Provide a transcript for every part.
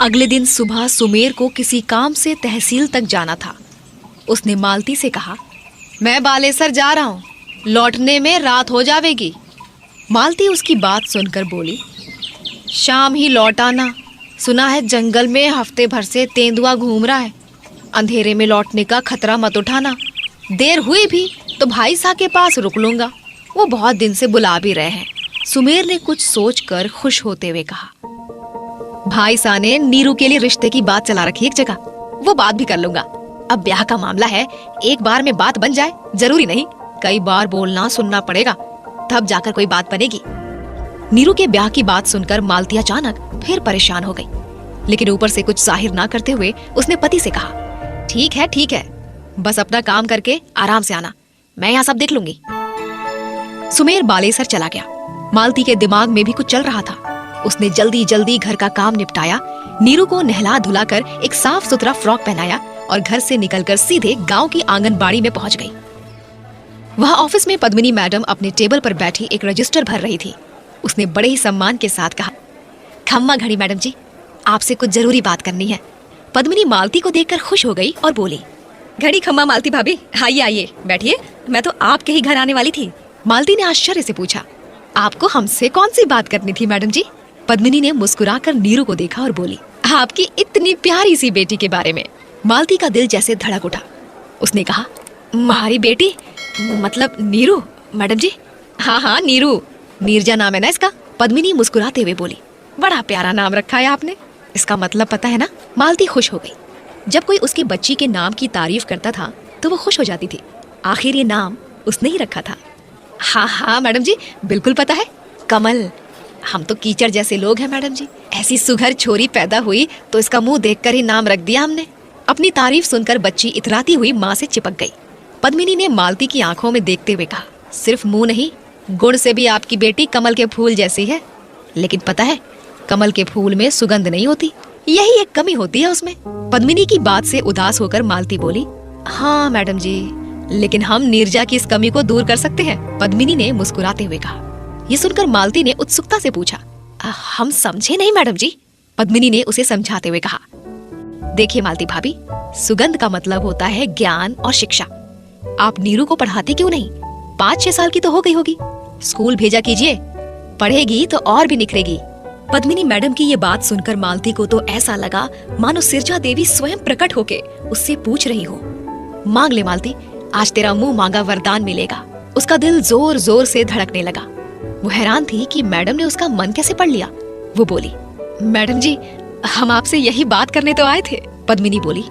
अगले दिन सुबह सुमेर को किसी काम से तहसील तक जाना था। उसने मालती से कहा, मैं बालेसर जा रहा हूँ, लौटने में रात हो जाएगी। मालती उसकी बात सुनकर बोली, शाम ही लौट आना, सुना है जंगल में हफ्ते भर से तेंदुआ घूम रहा है। अंधेरे में लौटने का खतरा मत उठाना। देर हुई भी तो भाई साहब के पास रुक लूंगा, वो बहुत दिन से बुला भी रहे हैं। सुमेर ने कुछ सोचकर खुश होते हुए कहा, भाई साहब ने नीरू के लिए रिश्ते की बात चला रखी एक जगह, वो बात भी कर लूंगा। अब ब्याह का मामला है, एक बार में बात बन जाए जरूरी नहीं, कई बार बोलना सुनना पड़ेगा, तब जाकर कोई बात बनेगी। नीरू के ब्याह की बात सुनकर मालती अचानक फिर परेशान हो गई, लेकिन ऊपर से कुछ जाहिर ना करते हुए उसने पति से कहा, ठीक है, बस अपना काम करके आराम से आना, मैं यहाँ सब देख लूंगी। सुमेर बालेसर चला गया। मालती के दिमाग में भी कुछ चल रहा था। उसने जल्दी जल्दी घर का काम निपटाया, नीरू को नहला धुलाकर एक साफ सुथरा फ्रॉक पहनाया और घर से निकलकर सीधे गांव की आंगनबाड़ी में पहुंच गई। वहां ऑफिस में पद्मिनी मैडम अपने टेबल पर बैठी एक रजिस्टर भर रही थी। उसने बड़े ही सम्मान के साथ कहा, खम्मा घड़ी मैडम जी, आपसे कुछ जरूरी बात करनी है। पद्मिनी मालती को देखकर खुश हो गई और बोली, घड़ी खम्मा मालती भाभी, आइए बैठिए, मैं तो आपके ही घर आने वाली थी। मालती ने आश्चर्य से पूछा, आपको हमसे कौन सी बात करनी थी मैडम जी? पद्मिनी ने मुस्कुराकर नीरू को देखा और बोली, आपकी इतनी प्यारी सी बेटी के बारे में। मालती का दिल जैसे धड़क उठा। उसने कहा, हमारी बेटी मतलब नीरू मैडम जी? हाँ नीरू, नीरजा नाम है ना इसका? पद्मिनी मुस्कुराते हुए बोली, बड़ा प्यारा नाम रखा है आपने, इसका मतलब पता है ना? मालती खुश हो गई। जब कोई उसकी बच्ची के नाम की तारीफ करता था तो वो खुश हो जाती थी। आखिर ये नाम उसने ही रखा था। हाँ मैडम जी, बिल्कुल पता है, कमल। हम तो कीचड़ जैसे लोग हैं मैडम जी, ऐसी सुघर छोरी पैदा हुई तो इसका मुंह देखकर ही नाम रख दिया हमने। अपनी तारीफ सुनकर बच्ची इतराती हुई माँ से चिपक गई। पद्मिनी ने मालती की आंखों में देखते हुए कहा, सिर्फ मुंह नहीं, गुण से भी आपकी बेटी कमल के फूल जैसी है। लेकिन पता है, कमल के फूल में सुगंध नहीं होती, यही एक कमी होती है उसमें। पद्मिनी की बात से उदास होकर मालती बोली, हाँ मैडम जी, लेकिन हम नीरजा की इस कमी को दूर कर सकते हैं। पद्मिनी ने मुस्कुराते हुए कहा। ये सुनकर मालती ने उत्सुकता से पूछा, हम समझे नहीं मैडम जी। पद्मिनी ने उसे समझाते हुए कहा, देखिए मालती भाभी, सुगंध का मतलब होता है ज्ञान और शिक्षा। आप नीरू को पढ़ाते क्यों नहीं? 5-6 साल की तो हो गई होगी, स्कूल भेजा कीजिए, पढ़ेगी तो और भी निखरेगी। पद्मिनी मैडम की ये बात सुनकर मालती को तो ऐसा लगा मानो सिरजा देवी स्वयं प्रकट होके उससे पूछ रही हो। मांग ले मालती, आज तेरा मुंह मांगा वरदान मिलेगा। उसका दिल जोर जोर से धड़कने लगा। वो हैरान थी कि मैडम ने उसका मन कैसे पढ़ लिया। वो बोली, मैडम जी, हम आपसे यही बात करने तो आए थे। पद्मिनी बोली,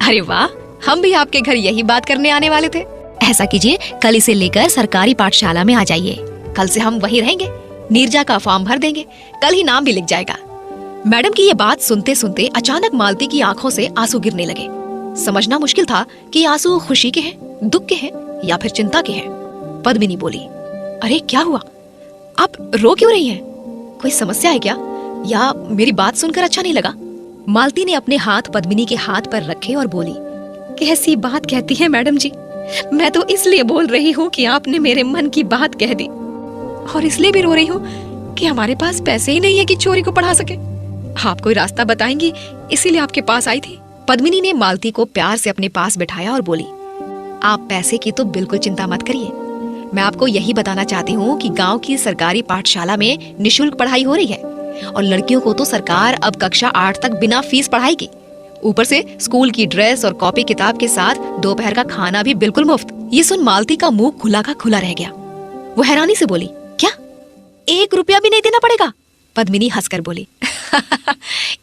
अरे वाह, हम भी आपके घर यही बात करने आने वाले थे। ऐसा कीजिए, कल इसे लेकर सरकारी पाठशाला में आ जाइए, कल से हम वहीं रहेंगे, नीरजा का फॉर्म भर देंगे, कल ही नाम भी लिख जाएगा। मैडम की ये बात सुनते सुनते अचानक मालती की आंखों से आंसू गिरने लगे। समझना मुश्किल था कि आंसू खुशी के हैं, दुख के हैं या फिर चिंता के हैं। पद्मिनी बोली, अरे क्या हुआ, आप रो क्यों रही हैं? कोई समस्या है क्या, या मेरी बात सुनकर अच्छा नहीं लगा? मालती ने अपने हाथ पद्मिनी के हाथ पर रखे और बोली, कैसी बात कहती है मैडम जी, मैं तो इसलिए बोल रही हूँ कि आपने मेरे मन की बात कह दी, और इसलिए भी रो रही हूँ कि हमारे पास पैसे ही नहीं है कि छोरी को पढ़ा सके। आप कोई रास्ता बताएंगी, इसीलिए आपके पास आई थी। पद्मिनी ने मालती को प्यार से अपने पास बिठाया और बोली, आप पैसे की तो बिल्कुल चिंता मत करिए, मैं आपको यही बताना चाहती हूँ कि गांव की सरकारी पाठशाला में निशुल्क पढ़ाई हो रही है, और लड़कियों को तो सरकार अब कक्षा 8 तक बिना फीस पढ़ाएगी। ऊपर से स्कूल की ड्रेस और कॉपी किताब के साथ दोपहर का खाना भी बिल्कुल मुफ्त। ये सुन मालती का मुंह खुला का खुला रह गया। वो हैरानी से बोली, क्या 1 रुपया भी नहीं देना पड़ेगा? पद्मिनी हंसकर बोली,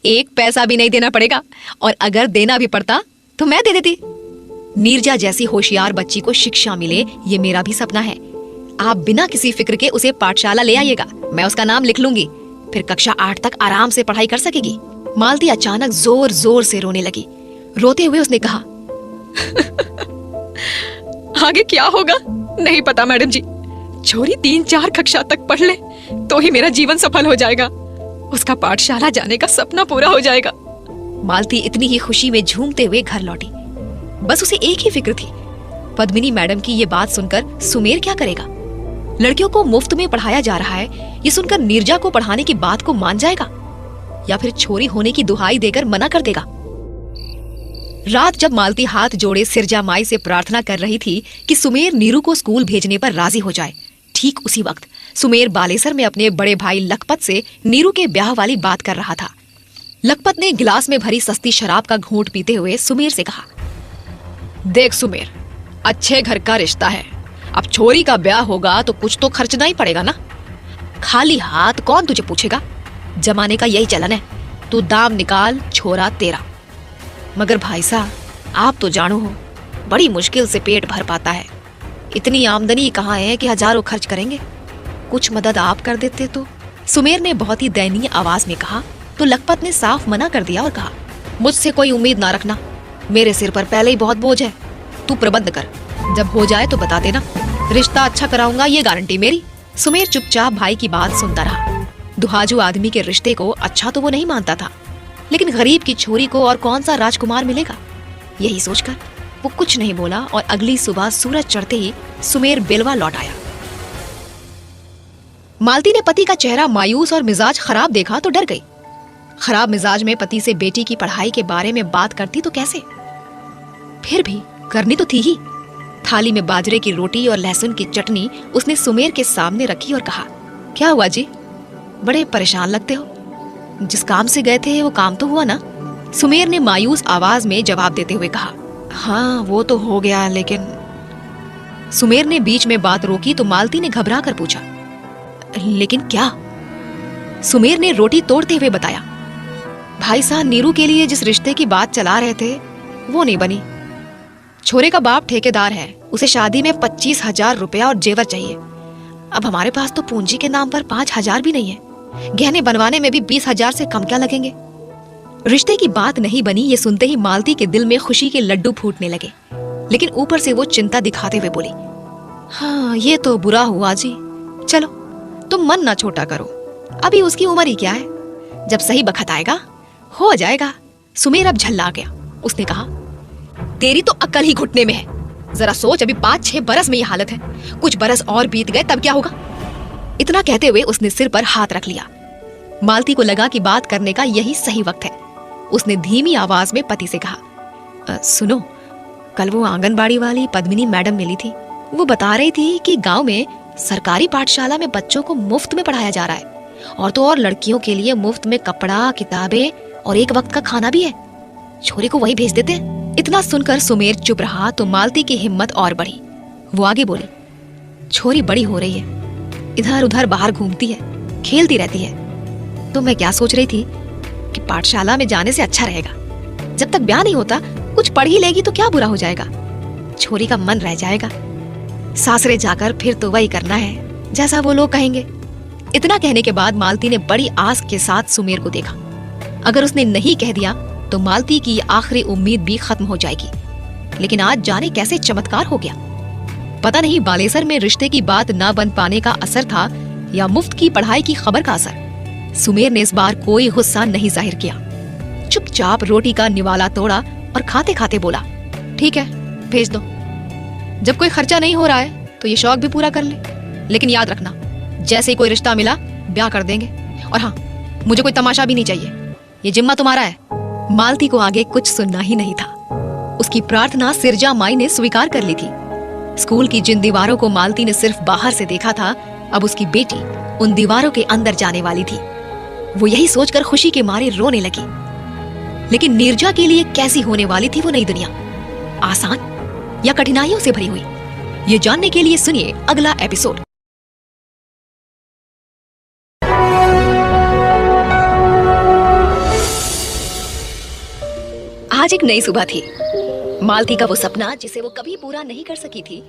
1 पैसा भी नहीं देना पड़ेगा, और अगर देना भी पड़ता तो मैं दे देती। नीरजा जैसी होशियार बच्ची को शिक्षा मिले, ये मेरा भी सपना है। आप बिना किसी फिक्र के उसे पाठशाला ले आइएगा, मैं उसका नाम लिख लूंगी, फिर कक्षा 8 तक आराम से पढ़ाई कर सकेगी। मालती अचानक जोर जोर से रोने लगी। रोते हुए उसने कहा, आगे क्या होगा नहीं पता मैडम जी, छोरी 3-4 कक्षा तक पढ़ ले तो ही मेरा जीवन सफल हो जाएगा, उसका पाठशाला जाने का सपना पूरा हो जाएगा। मालती इतनी ही खुशी में झूमते हुए घर लौटी। बस उसे एक ही फिक्र थी, पद्मिनी मैडम की ये बात सुनकर सुमेर क्या करेगा? लड़कियों को मुफ्त में पढ़ाया जा रहा है, ये सुनकर नीरजा को पढ़ाने की बात को मान जाएगा? या फिर छोरी होने की दुहाई देकर मना कर देगा। रात जब मालती हाथ जोड़े सिरजा माई से प्रार्थना कर रही थी कि सुमेर नीरू को स्कूल भेजने पर राजी हो जाए, ठीक उसी वक्त सुमेर बालेसर में अपने बड़े भाई लखपत से नीरू के ब्याह वाली बात कर रहा था। लखपत ने गिलास में भरी सस्ती शराब का घूंट पीते हुए सुमेर से कहा, देख सुमेर, अच्छे घर का रिश्ता है, अब छोरी का ब्याह होगा तो कुछ तो खर्चना ही पड़ेगा ना। खाली हाथ कौन तुझे पूछेगा, जमाने का यही चलन है, तू दाम निकाल, छोरा तेरा। मगर भाई साहब, आप तो जानो हो, बड़ी मुश्किल से पेट भर पाता है, इतनी आमदनी कहाँ है कि हजारों खर्च करेंगे, कुछ मदद आप कर देते तो। सुमेर ने बहुत ही दयनीय आवाज में कहा तो लखपत ने साफ मना कर दिया और कहा, मुझसे कोई उम्मीद ना रखना, मेरे सिर पर पहले ही बहुत बोझ है, तू प्रबंध कर, जब हो जाए तो बता देना, रिश्ता अच्छा कराऊंगा, ये गारंटी मेरी। सुमेर चुपचाप भाई की बात सुनता रहा। दुहाजू आदमी के रिश्ते को अच्छा तो वो नहीं मानता था, लेकिन गरीब की छोरी को और कौन सा राजकुमार मिलेगा, यही सोचकर वो कुछ नहीं बोला और अगली सुबह सूरज चढ़ते ही सुमेर बेलवा लौट आया। मालती ने पति का चेहरा मायूस और मिजाज खराब देखा तो डर गई। खराब मिजाज में पति से बेटी की पढ़ाई के बारे में बात करती तो कैसे, फिर भी करनी तो थी ही। थाली में बाजरे की रोटी और लहसुन की चटनी उसने सुमेर के सामने रखी और कहा, क्या हुआ जी, बड़े परेशान लगते हो, जिस काम से गए थे वो काम तो हुआ ना। सुमेर ने मायूस आवाज में जवाब देते हुए कहा, हाँ वो तो हो गया, लेकिन। सुमेर ने बीच में बात रोकी तो मालती ने घबरा कर पूछा, लेकिन क्या? सुमेर ने रोटी तोड़ते हुए बताया, भाई साहब, नीरू के लिए जिस रिश्ते की बात चला रहे थे वो नहीं बनी। छोरे का बाप ठेकेदार है, उसे शादी में 25,000 रुपया और जेवर चाहिए। अब हमारे पास तो पूंजी के नाम पर 5,000 भी नहीं है, गहने बनवाने में भी 20,000 से कम क्या लगेंगे। रिश्ते की बात नहीं बनी, ये सुनते ही मालती के दिल में खुशी के लड्डू फूटने लगे, लेकिन ऊपर से वो चिंता दिखाते हुए बोली, हाँ ये तो बुरा हुआ जी, चलो तुम मन ना छोटा करो, अभी उसकी उम्र ही क्या है, जब सही बखत आएगा हो जाएगा। सुमेर अब झल्ला गया, उसने कहा, तेरी तो अक्ल ही घुटने में है, जरा सोच, अभी 5-6 बरस में ये हालत है, कुछ बरस और बीत गए तब क्या होगा। इतना कहते हुए उसने सिर पर हाथ रख लिया। मालती को लगा कि बात करने का यही सही वक्त है। उसने धीमी आवाज में पति से कहा, सुनो, कल वो आंगनबाड़ी वाली पद्मिनी मैडम मिली थी, वो बता रही थी कि गांव में सरकारी पाठशाला में बच्चों को मुफ्त में पढ़ाया जा रहा है, और तो और लड़कियों के लिए मुफ्त में कपड़ा, किताबें और एक वक्त का खाना भी है, छोरी को वहीं भेज देते हैं। इतना सुनकर सुमेर चुप रहा तो मालती की हिम्मत और बढ़ी। वो आगे बोली, छोरी बड़ी हो रही है, इधर उधर बाहर घूमती है, खेलती रहती है, तो मैं क्या सोच रही थी कि पाठशाला में जाने से अच्छा रहेगा, जब तक ब्याह नहीं होता कुछ पढ़ ही लेगी तो क्या बुरा हो जाएगा, छोरी का मन रह जाएगा, सासरे जाकर फिर तो वही करना है जैसा वो लोग कहेंगे। इतना कहने के बाद मालती ने बड़ी आस के साथ सुमेर को देखा। अगर उसने नहीं कह दिया तो मालती की आखिरी उम्मीद भी खत्म हो जाएगी, लेकिन आज जाने कैसे चमत्कार हो गया। पता नहीं बालेसर में रिश्ते की बात न बन पाने का असर था या मुफ्त की पढ़ाई की खबर का असर। सुमेर ने इस बार कोई गुस्सा नहीं जाहिर किया, चुपचाप रोटी का निवाला तोड़ा और खाते खाते बोला, ठीक है भेज दो, जब कोई खर्चा नहीं हो रहा है तो ये शौक भी पूरा कर ले, लेकिन याद रखना जैसे ही कोई रिश्ता मिला ब्याह कर देंगे, और हाँ मुझे कोई तमाशा भी नहीं चाहिए, ये जिम्मा तुम्हारा है। मालती को आगे कुछ सुनना ही नहीं था। उसकी प्रार्थना सिरजा माई ने स्वीकार कर ली थी। स्कूल की जिन दीवारों को मालती ने सिर्फ बाहर से देखा था, अब उसकी बेटी उन दीवारों के अंदर जाने वाली थी। वो यही सोचकर खुशी के मारे रोने लगी। लेकिन नीरजा के लिए कैसी होने वाली थी वो नई दुनिया, आसान या कठिनाइयों से भरी हुई, ये जानने के लिए सुनिए अगला एपिसोड। आज एक नई सुबह थी। मालती का वो सपना जिसे वो कभी पूरा नहीं कर सकी थी,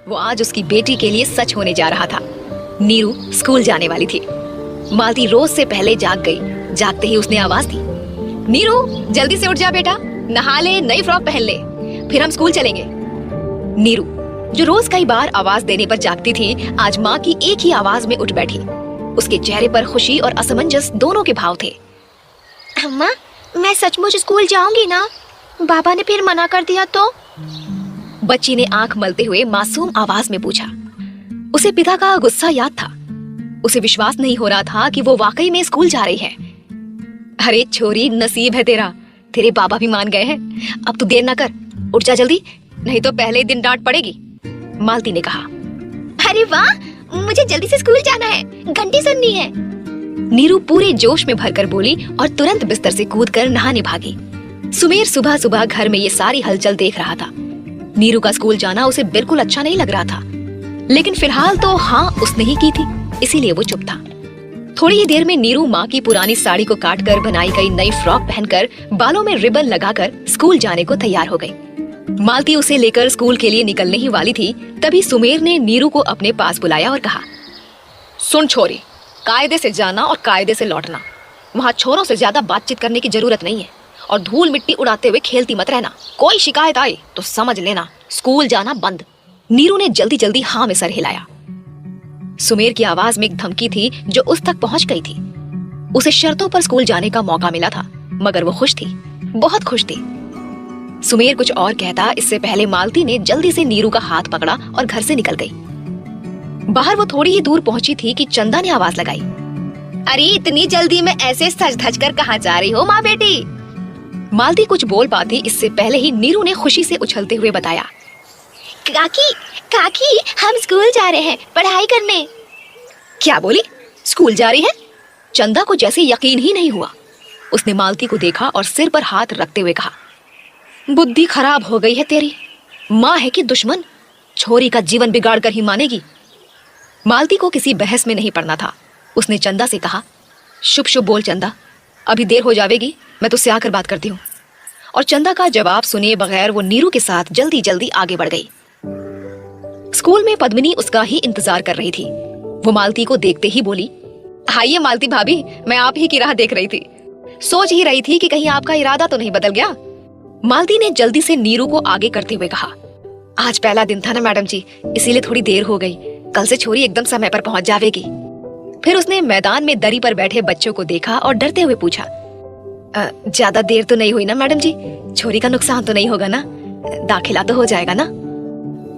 वो आज उसकी बेटी के लिए सच होने जा रहा था। नीरू स्कूल जाने वाली थी। मालती रोज से पहले जाग गई। जागते ही उसने आवाज दी, नीरू जल्दी से उठ जा बेटा, नहा ले, नई फ्रॉक पहन ले, फिर हम स्कूल चलेंगे। नीरू जो रोज कई बार आवाज देने पर जागती थी, आज माँ की एक ही आवाज में उठ बैठी। उसके चेहरे पर खुशी और असमंजस दोनों के भाव थे। अम्मा, मैं सचमुच स्कूल जाऊंगी ना? बाबा ने फिर मना कर दिया तो? बच्ची ने आंख मलते हुए मासूम आवाज में पूछा। उसे पिता का गुस्सा याद था। उसे विश्वास नहीं हो रहा था कि वो वाकई में स्कूल जा रही है। अरे छोरी, नसीब है तेरा, तेरे बाबा भी मान गए हैं। अब तू देर ना कर, उठ जा जल्दी, नहीं तो पहले ही दिन डांट पड़ेगी, मालती ने कहा। अरे वाह, मुझे जल्दी से स्कूल जाना है, घंटी सुननी है। नीरू पूरे जोश में भरकर बोली और तुरंत बिस्तर से कूदकर नहाने भागी। सुमेर सुबह सुबह घर में ये सारी हलचल देख रहा था। नीरू का स्कूल जाना उसे बिल्कुल अच्छा नहीं लग रहा था, लेकिन फिलहाल तो हाँ उसने ही की थी, इसीलिए वो चुप था। थोड़ी ही देर में नीरू माँ की पुरानी साड़ी को काटकर बनाई गई नई फ्रॉक पहनकर बालों में रिबन लगाकर स्कूल जाने को तैयार हो गई। मालती उसे लेकर स्कूल के लिए निकलने ही वाली थी, तभी सुमेर ने नीरू को अपने पास बुलाया और कहा, सुन छोरी, कायदे से जाना और कायदे से लौटना। वहाँ छोरों से ज्यादा बातचीत करने की जरूरत नहीं है, और धूल मिट्टी उड़ाते हुए खेलती मत रहना। कोई शिकायत आई तो समझ लेना स्कूल जाना बंद। नीरू ने जल्दी जल्दी हाँ में सर हिलाया। सुमेर की आवाज में एक धमकी थी जो उस तक पहुंच गई थी। उसे शर्तों पर स्कूल जाने का मौका मिला था, मगर वो खुश थी, बहुत खुश थी। सुमेर कुछ और कहता इससे पहले मालती ने जल्दी से नीरू का हाथ पकड़ा और घर से निकल गई। बाहर वो थोड़ी ही दूर पहुंची थी कि चंदा ने आवाज लगाई, अरे इतनी जल्दी में ऐसे सज धज कर कहाँ जा रही हो माँ बेटी? मालती कुछ बोल पाती इससे पहले ही नीरू ने खुशी से उछलते हुए बताया, काकी काकी, हम स्कूल जा रहे हैं पढ़ाई करने। क्या बोली? स्कूल जा रही है? चंदा को जैसे यकीन ही नहीं हुआ। उसने मालती को देखा और सिर पर हाथ रखते हुए कहा, बुद्धि खराब हो गई है तेरी, माँ है कि दुश्मन? छोरी का जीवन बिगाड़ कर ही मानेगी। मालती को किसी बहस में नहीं पड़ना था। उसने चंदा से कहा, शुभ शुभ बोल चंदा, अभी देर हो जाएगी, मैं तुझसे आकर बात करती हूँ। और चंदा का जवाब सुने बगैर वो नीरू के साथ जल्दी जल्दी आगे बढ़ गई। स्कूल में पद्मिनी उसका ही इंतजार कर रही थी। वो मालती को देखते ही बोली, आइए मालती भाभी, मैं आप ही की राह देख रही थी, सोच ही रही थी कि कहीं आपका इरादा तो नहीं बदल गया। मालती ने जल्दी से नीरू को आगे करते हुए कहा, आज पहला दिन था ना मैडम जी, इसीलिए थोड़ी देर हो गई, कल से छोरी एकदम समय पर पहुंच जाएगी। फिर उसने मैदान में दरी पर बैठे बच्चों को देखा और डरते हुए पूछा, ज्यादा देर तो नहीं हुई ना मैडम जी? छोरी का नुकसान तो नहीं होगा ना? दाखिला तो हो जाएगा ना?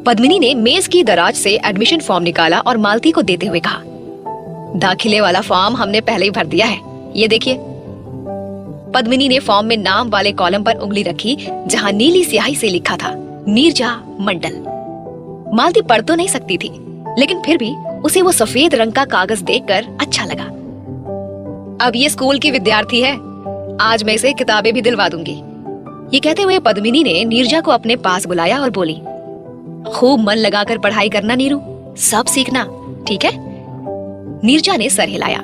पद्मिनी ने मेज की दराज से एडमिशन फॉर्म निकाला और मालती को देते हुए कहा, दाखिले वाला फॉर्म हमने पहले ही भर दिया है, ये देखिए। पद्मिनी ने फॉर्म में नाम वाले कॉलम पर उंगली रखी जहां नीली स्याही से लिखा था, नीरजा मंडल। मालती पढ़ तो नहीं सकती थी, लेकिन फिर भी उसे वो सफेद रंग का कागज देखकर अच्छा लगा। अब ये स्कूल की विद्यार्थी है, आज मैं इसे किताबें भी दिलवा दूंगी। ये कहते हुए पद्मिनी ने नीरजा को अपने पास बुलाया और बोली, खूब मन लगाकर पढ़ाई करना नीरू, सब सीखना, ठीक है? नीरजा ने सर हिलाया।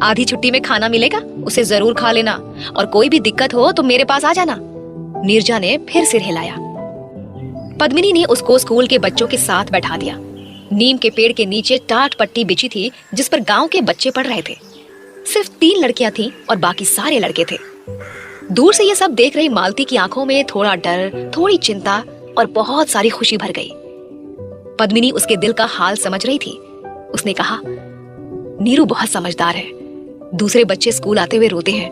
आधी छुट्टी में खाना मिलेगा, उसे जरूर खा लेना, और कोई भी दिक्कत हो तो मेरे पास आ जाना। नीरजा ने फिर सिर हिलाया। पद्मिनी ने उसको स्कूल के बच्चों के साथ बैठा दिया। नीम के पेड़ के नीचे टाट पट्टी बिछी थी जिस पर गांव के बच्चे पढ़ रहे थे। सिर्फ 3 लड़कियां थीं और बाकी सारे लड़के थे। दूर से ये सब देख रही मालती की आंखों में थोड़ा डर, थोड़ी चिंता और बहुत सारी खुशी भर गई। पद्मिनी उसके दिल का हाल समझ रही थी। उसने कहा, नीरू बहुत समझदार है, दूसरे बच्चे स्कूल आते हुए रोते हैं,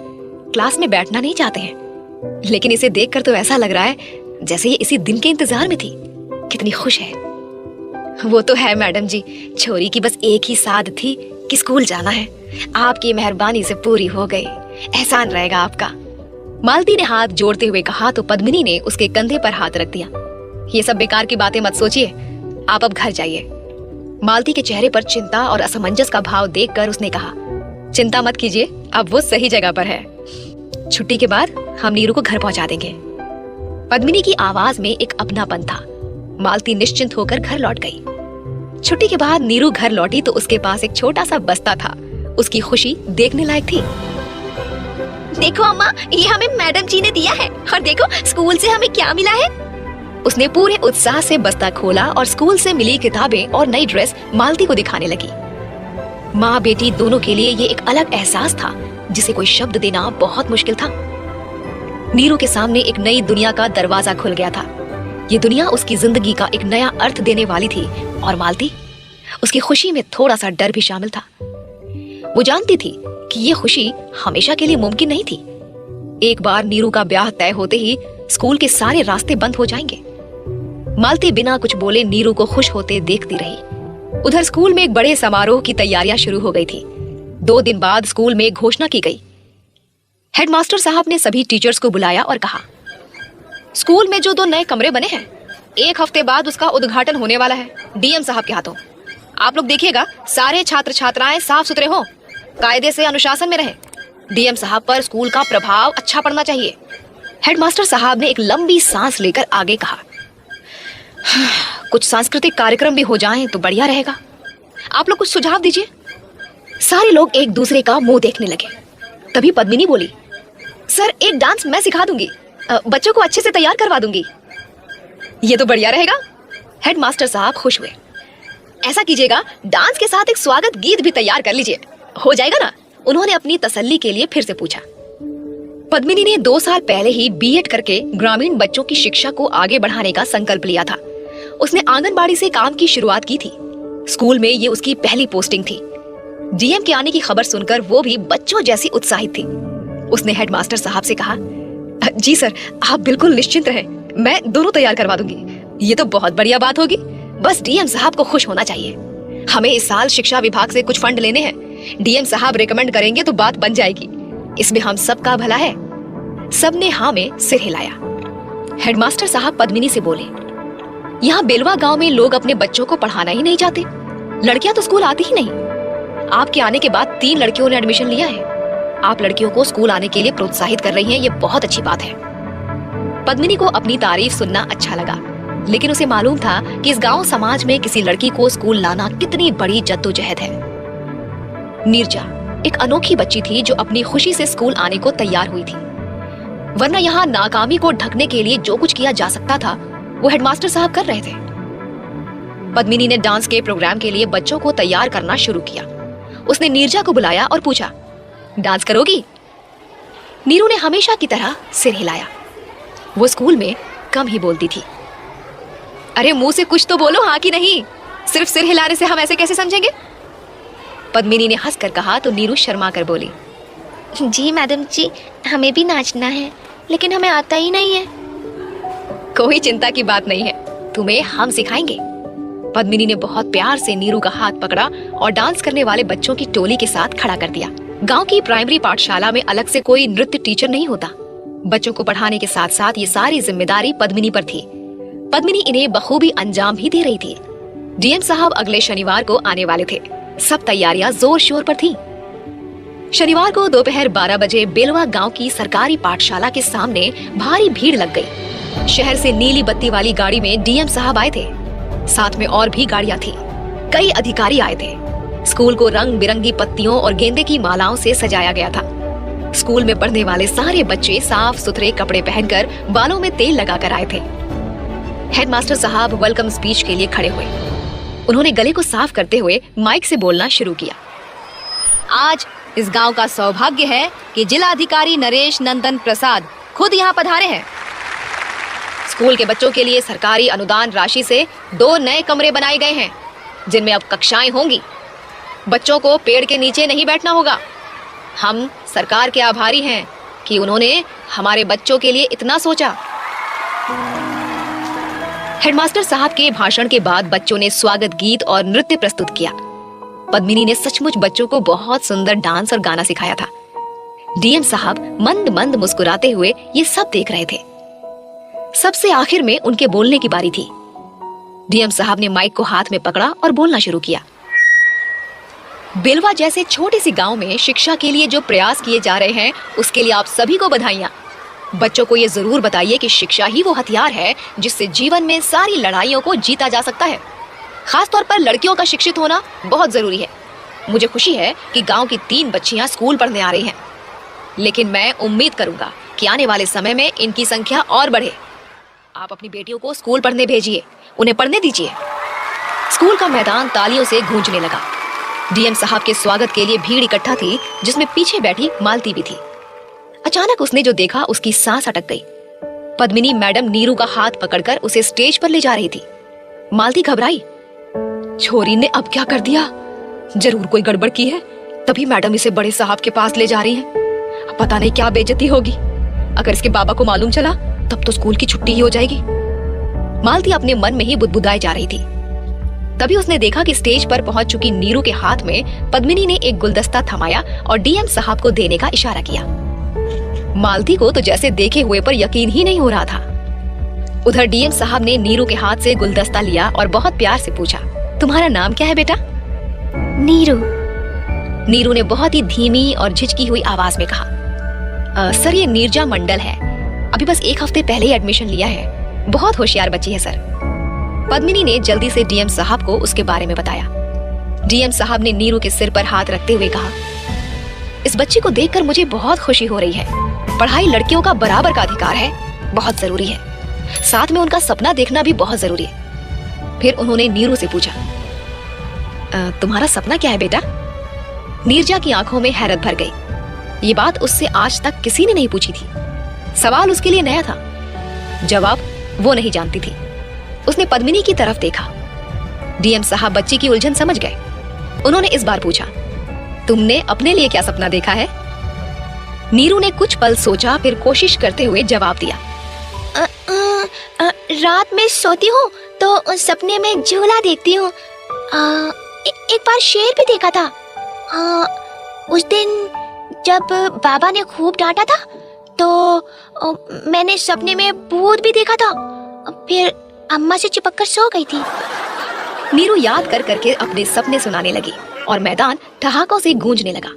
क्लास में बैठना नहीं चाहते हैं, लेकिन इसे देखकर तो ऐसा लग रहा है जैसे ये इसी दिन के इंतजार में थी। कितनी खुश है। वो तो है मैडम जी, छोरी की बस एक ही साध थी कि स्कूल जाना है, आपकी मेहरबानी से पूरी हो गई, एहसान रहेगा आपका। मालती ने हाथ जोड़ते हुए कहा तो पद्मिनी ने उसके कंधे पर हाथ रख दिया। ये सब बेकार की बातें मत सोचिए, आप अब घर जाइए। मालती के चेहरे पर चिंता और असमंजस का भाव देखकर उसने कहा, चिंता मत कीजिए, अब वो सही जगह पर है। छुट्टी के बाद हम नीरू को घर पहुंचा देंगे। पद्मिनी की आवाज में एक अपनापन था। मालती निश्चिंत होकर घर लौट गई। छुट्टी के बाद नीरू घर लौटी तो उसके पास एक छोटा सा बस्ता था। उसकी खुशी देखने लायक थी। देखो अम्मा, ये हमें मैडम जी ने दिया है, और देखो स्कूल से हमें क्या मिला है। उसने पूरे उत्साह से बस्ता खोला और स्कूल से मिली किताबें और नई ड्रेस मालती को दिखाने लगी। माँ बेटी दोनों के लिए ये एक अलग एहसास था जिसे कोई शब्द देना बहुत मुश्किल था। नीरू के सामने एक नई दुनिया का दरवाजा खुल गया था। ये दुनिया उसकी जिंदगी का एक नया अर्थ देने वाली थी, और मालती, उसकी खुशी में थोड़ा सा डर भी शामिल था। वो जानती थी कि ये खुशी हमेशा के लिए मुमकिन नहीं थी। एक बार नीरू का ब्याह तय होते ही स्कूल के सारे रास्ते बंद हो जाएंगे। मालती बिना कुछ बोले नीरू को खुश होते देखती रही। उधर स्कूल में एक बड़े समारोह की तैयारियां शुरू हो गई थी। 2 दिन बाद स्कूल में घोषणा की गई, हेडमास्टर साहब ने सभी टीचर्स को बुलाया और कहा, स्कूल में जो 2 नए कमरे बने हैं, 1 हफ्ते बाद उसका उद्घाटन होने वाला है डीएम साहब के हाथों। आप लोग देखिएगा सारे छात्र छात्राएं साफ सुथरे हों, कायदे से अनुशासन में रहें। डीएम साहब पर स्कूल का प्रभाव अच्छा पड़ना चाहिए। हेडमास्टर साहब ने एक लंबी सांस लेकर आगे कहा, कुछ सांस्कृतिक कार्यक्रम भी हो जाएं तो बढ़िया रहेगा। आप लोग कुछ सुझाव दीजिए। सारे लोग एक दूसरे का मुंह देखने लगे। तभी पद्मिनी बोली, सर एक डांस मैं सिखा दूंगी, बच्चों को अच्छे से तैयार करवा दूंगी। ये तो बढ़िया रहेगा। हेडमास्टर साहब खुश हुए। ऐसा कीजिएगा, डांस के साथ एक स्वागत गीत भी तैयार कर लीजिए, हो जाएगा ना? उन्होंने अपनी तसल्ली के लिए फिर से पूछा। पद्मिनी ने 2 साल पहले ही बीएड करके ग्रामीण बच्चों की शिक्षा को आगे बढ़ाने का संकल्प लिया था। उसने आंगनबाड़ी से काम की शुरुआत की थी। स्कूल में ये उसकी पहली पोस्टिंग थी। डीएम के आने की खबर सुनकर वो भी बच्चों जैसी उत्साहित थी। उसने हेडमास्टर साहब से कहा, जी सर, आप बिल्कुल निश्चिंत रहें, मैं दोनों तैयार करवा दूंगी। ये तो बहुत बढ़िया बात होगी। बस डीएम साहब को खुश होना चाहिए। हमें इस साल शिक्षा विभाग से कुछ फंड लेने हैं। डीएम साहब रिकमेंड करेंगे तो बात बन जाएगी। इसमें हम सबका भला है। सबने हाँ में सिर हिलाया। हेडमास्टर साहब पद्मिनी से बोले, यहाँ बेलवा गांव में लोग अपने बच्चों को पढ़ाना ही नहीं चाहते। लड़कियां तो स्कूल आती ही नहीं। आपके आने के बाद 3 लड़कियों ने एडमिशन लिया है। आप लड़कियों को स्कूल आने के लिए प्रोत्साहित कर रही हैं, ये बहुत अच्छी बात है। पद्मिनी को अपनी तारीफ सुनना अच्छा लगा, लेकिन उसे मालूम था कि इस गांव समाज में किसी लड़की को स्कूल लाना कितनी बड़ी जद्दोजहद है। नीरजा एक अनोखी बच्ची थी जो अपनी खुशी से स्कूल आने को तैयार हुई थी। वरना यहाँ नाकामी को ढकने के लिए जो कुछ किया जा सकता था वो हेडमास्टर साहब कर रहे थे। पद्मिनी ने डांस के प्रोग्राम के लिए बच्चों को तैयार करना शुरू किया। उसने नीरजा को बुलाया और पूछा, डांस करोगी? नीरू ने हमेशा की तरह सिर हिलाया। वो स्कूल में कम ही बोलती थी। अरे मुंह से कुछ तो बोलो, हाँ कि नहीं? सिर्फ सिर हिलाने से हम ऐसे कैसे समझेंगे? पद्मिनी ने हंसकर कहा तो नीरू शर्मा कर बोली, जी मैडम जी, हमें भी नाचना है, लेकिन हमें आता ही नहीं है। कोई चिंता की बात नहीं है, तुम्हें हम सिखाएंगे। पद्मिनी ने बहुत प्यार से नीरू का हाथ पकड़ा और डांस करने वाले बच्चों की टोली के साथ खड़ा कर दिया। गांव की प्राइमरी पाठशाला में अलग से कोई नृत्य टीचर नहीं होता। बच्चों को पढ़ाने के साथ साथ ये सारी जिम्मेदारी पद्मिनी पर थी। पद्मिनी इन्हें बखूबी अंजाम भी दे रही थी। डीएम साहब अगले शनिवार को आने वाले थे। सब तैयारियां जोर शोर पर थी। शनिवार को दोपहर 12 बजे बेलवा गांव की सरकारी पाठशाला के सामने भारी भीड़ लग गई। शहर से नीली बत्ती वाली गाड़ी में डीएम साहब आए थे। साथ में और भी गाड़ियां थी। कई अधिकारी आए थे। स्कूल को रंग बिरंगी पत्तियों और गेंदे की मालाओं से सजाया गया था। स्कूल में पढ़ने वाले सारे बच्चे साफ सुथरे कपड़े पहनकर बालों में तेल लगाकर आए थे। हेडमास्टर साहब वेलकम स्पीच के लिए खड़े हुए। उन्होंने गले को साफ करते हुए माइक से बोलना शुरू किया। आज इस गांव का सौभाग्य है कि जिलाधिकारी नरेश नंदन प्रसाद खुद यहाँ पधारे हैं। स्कूल के बच्चों के लिए सरकारी अनुदान राशि से 2 नए कमरे बनाए गए हैं, जिनमें अब कक्षाएं होंगी। बच्चों को पेड़ के नीचे नहीं बैठना होगा। हम सरकार के आभारी हैं कि उन्होंने हमारे बच्चों के लिए इतना सोचा। हेडमास्टर साहब के भाषण के बाद बच्चों ने स्वागत गीत और नृत्य प्रस्तुत किया। पद्मिनी ने सचमुच बच्चों को बहुत सुंदर डांस और गाना सिखाया था। डीएम साहब मंद मंद मुस्कुराते हुए ये सब देख रहे थे। सबसे आखिर में उनके बोलने की बारी थी। डीएम साहब ने माइक को हाथ में पकड़ा और बोलना शुरू किया। बेलवा जैसे छोटे सी गांव में शिक्षा के लिए जो प्रयास किए जा रहे हैं, उसके लिए आप सभी को बधाइयां। बच्चों को ये जरूर बताइए कि शिक्षा ही वो हथियार है जिससे जीवन में सारी लड़ाइयों को जीता जा सकता है। खासतौर पर लड़कियों का शिक्षित होना बहुत जरूरी है। मुझे खुशी है कि गांव की 3 बच्चियां स्कूल पढ़ने आ रही हैं, लेकिन मैं उम्मीद करूंगा कि आने वाले समय में इनकी संख्या और बढ़े। आप अपनी बेटियों को स्कूल पढ़ने भेजिए, उन्हें पढ़ने दीजिए। स्कूल का मैदान तालियों से गूंजने लगा। डीएम साहब के स्वागत के लिए भीड़ इकट्ठा थी, जिसमें पीछे बैठी मालती भी थी। अचानक उसने जो देखा उसकी सांस अटक गई। पद्मिनी मैडम नीरू का हाथ पकड़कर उसे स्टेज पर ले जा रही थी। मालती घबराई। छोरी ने अब क्या कर दिया? जरूर कोई गड़बड़ की है, तभी मैडम इसे बड़े साहब के पास ले जा रही हैं। पता नहीं क्या बेइज्जती होगी। अगर इसके बाबा को मालूम चला तब तो स्कूल की छुट्टी ही हो जाएगी। मालती अपने मन में ही बुदबुदाई जा रही थी। तभी उसने देखा कि स्टेज पर पहुंच चुकी नीरू के हाथ में पद्मिनी ने एक गुलदस्ता थमाया और डीएम साहब को देने का इशारा किया। मालती को तो जैसे देखे हुए पर यकीन ही नहीं हो रहा था। उधर डीएम साहब ने नीरू के हाथ से गुलदस्ता लिया और बहुत प्यार से पूछा, तुम्हारा नाम क्या है बेटा? नीरू। नीरू ने बहुत ही धीमी और झिझकी हुई आवाज में कहा, सर ये नीरजा मंडल है, अभी बस 1 हफ्ते पहले ही एडमिशन लिया है, बहुत होशियार बच्ची है सर। पद्मिनी ने जल्दी से डीएम साहब को उसके बारे में बताया। डीएम साहब ने नीरू के सिर पर हाथ रखते हुए कहा, इस बच्ची को देखकर मुझे बहुत खुशी हो रही है। पढ़ाई लड़कियों का बराबर का अधिकार है, बहुत जरूरी है, साथ में उनका सपना देखना भी बहुत जरूरी है। फिर उन्होंने नीरू से पूछा, तुम्हारा सपना क्या है बेटा? नीरजा की आंखों में हैरत भर गई। ये बात उससे आज तक किसी ने नहीं पूछी थी। सवाल उसके लिए नया था, जवाब वो नहीं जानती थी। उसने पद्मिनी की तरफ देखा। डीएम साहब बच्ची की उलझन समझ गए। उन्होंने इस बार पूछा, तुमने अपने लिए क्या सपना देखा है? नीरू ने कुछ पल सोचा, फिर कोशिश करते हुए जवाब दिया, रात में सोती हूँ तो सपने में झूला देखती हूँ। एक बार शेर भी देखा था। उस दिन जब बाबा ने खूब डांटा था तो मैंने सपने में भूत भी देखा था, फिर अम्मा से चिपक कर सो गई थी। नीरू याद कर करके अपने सपने सुनाने लगी और मैदान ठहाकों से गूंजने लगा।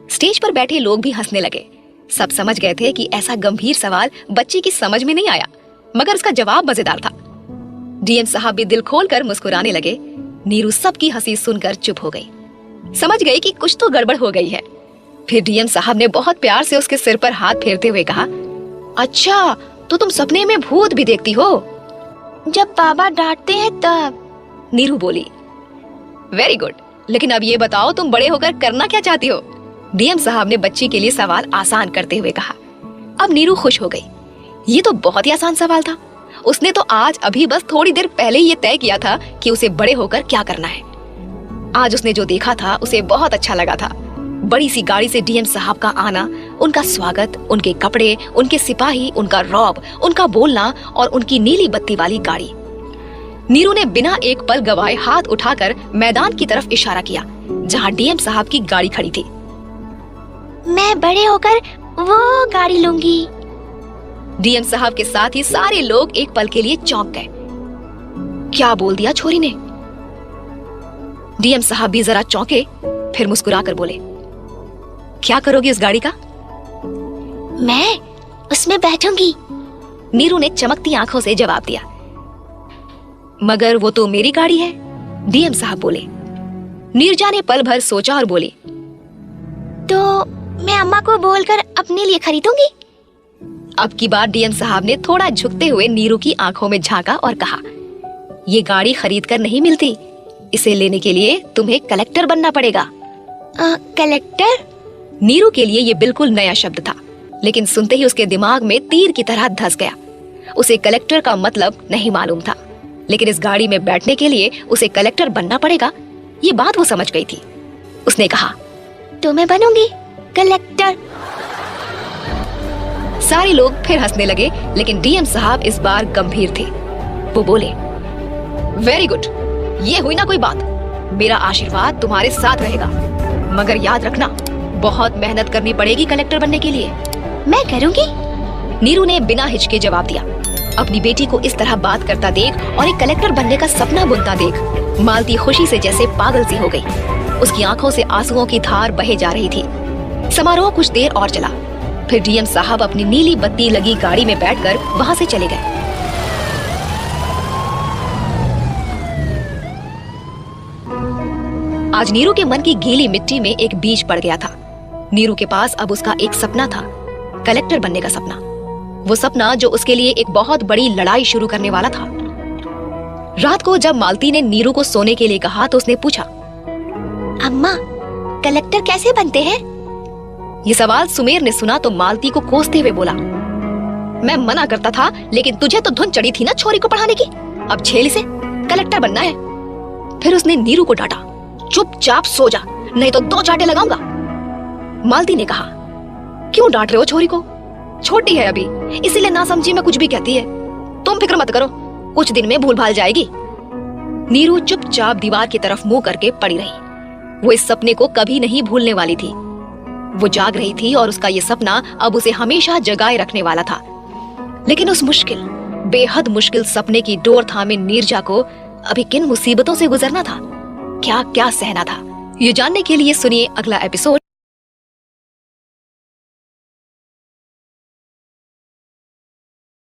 स्टेज पर बैठे लोग भी हंसने लगे। सब समझ गए थे कि ऐसा गंभीर सवाल बच्ची की समझ में नहीं आया, मगर उसका जवाब मजेदार था। डीएम साहब भी दिल खोलकर मुस्कुराने लगे। नीरू सबकी हंसी सुनकर चुप हो गई, समझ गई कि कुछ तो गड़बड़ हो गई है। फिर डीएम साहब ने बहुत प्यार से उसके सिर पर हाथ फेरते हुए कहा, अच्छा तो तुम सपने में भूत भी देखती हो? जब बाबा डांटते हैं तब। नीरू बोली, वेरी गुड, लेकिन अब ये बताओ तुम बड़े होकर करना क्या चाहती हो? डीएम साहब ने बच्ची के लिए सवाल आसान करते हुए कहा। अब नीरू खुश हो गई। ये तो बहुत ही आसान सवाल था। उसने तो आज अभी बस थोड़ी देर पहले ही ये तय किया था कि उसे बड़े होकर क्या करना है। आज उसने जो देखा था उसे बहुत अच्छा लगा था। बड़ी सी गाड़ी से डीएम साहब का आना, उनका स्वागत, उनके कपड़े, उनके सिपाही, उनका रौब, उनका बोलना और उनकी नीली बत्ती वाली गाड़ी। नीरू ने बिना एक पल गवाए हाथ उठाकर मैदान की तरफ इशारा किया जहां डीएम साहब की गाड़ी खड़ी थी। मैं बड़े होकर वो गाड़ी लूंगी। डीएम साहब के साथ ही सारे लोग एक पल के लिए चौंक गए। क्या बोल दिया छोरी ने? डीएम साहब भी जरा चौंके, फिर मुस्कुराकर बोले, क्या करोगी उस गाड़ी का? मैं उसमें बैठूंगी। नीरू ने चमकती आंखों से जवाब दिया। मगर वो तो मेरी गाड़ी है, डीएम साहब बोले। नीरजा ने पल भर सोचा और बोली, तो मैं अम्मा को बोलकर अपने लिए खरीदूंगी। अब की बार डीएम साहब ने थोड़ा झुकते हुए नीरू की आंखों में झांका और कहा, ये गाड़ी खरीद कर नहीं मिलती, इसे लेने के लिए तुम्हें कलेक्टर बनना पड़ेगा। कलेक्टर? नीरू के लिए ये बिल्कुल नया शब्द था, लेकिन सुनते ही उसके दिमाग में तीर की तरह धंस गया। उसे कलेक्टर का मतलब नहीं मालूम था, लेकिन इस गाड़ी में बैठने के लिए उसे कलेक्टर बनना पड़ेगा, ये बात वो समझ गई थी। उसने कहा, तो मैं बनूंगी कलेक्टर। सारे लोग फिर हंसने लगे, लेकिन डीएम साहब इस बार गंभीर थे। वो बोले, वेरी गुड, ये हुई ना कोई बात। मेरा आशीर्वाद तुम्हारे साथ रहेगा, मगर याद रखना बहुत मेहनत करनी पड़ेगी कलेक्टर बनने के लिए। मैं करूंगी, नीरू ने बिना हिचके जवाब दिया। अपनी बेटी को इस तरह बात करता देख और एक कलेक्टर बनने का सपना बुनता देख मालती खुशी से जैसे पागल सी हो गई। उसकी आंखों से आंसुओं की धार बहे जा रही थी। समारोह कुछ देर और चला, फिर डीएम साहब अपनी नीली बत्ती लगी गाड़ी में बैठकर वहां से चले गए। आज नीरू के मन की गीली मिट्टी में एक बीज पड़ गया था। नीरू के पास अब उसका एक सपना था, कलेक्टर बनने का सपना। वो सपना जो उसके लिए एक बहुत बड़ी लड़ाई शुरू करने वाला था। रात को जब मालती ने नीरू को सोने के लिए कहा तो उसने पूछा, अम्मा कलेक्टर कैसे बनते हैं? ये सवाल सुमेर ने सुना तो मालती को कोसते हुए बोला, मैं मना करता था, लेकिन तुझे तो धुन चढ़ी थी ना छोरी को पढ़ाने की, अब झेल से कलेक्टर बनना है। फिर उसने नीरू को डांटा, चुपचाप सो जा, नहीं तो 2 चांटे लगाऊंगा। मालती ने कहा, क्यों डांट रहे हो छोरी को? छोटी है अभी, इसीलिए ना समझी में कुछ भी कहती है। तुम फिक्र मत करो, कुछ दिन में भूल भाल जाएगी। नीरू चुपचाप दीवार की तरफ मुंह करके पड़ी रही। वो इस सपने को कभी नहीं भूलने वाली थी। वो जाग रही थी और उसका ये सपना अब उसे हमेशा जगाए रखने वाला था। लेकिन उस मुश्किल, बेहद मुश्किल सपने की डोर थामे नीरजा को अभी किन मुसीबतों से गुजरना था, क्या क्या सहना था, ये जानने के लिए सुनिए अगला एपिसोड।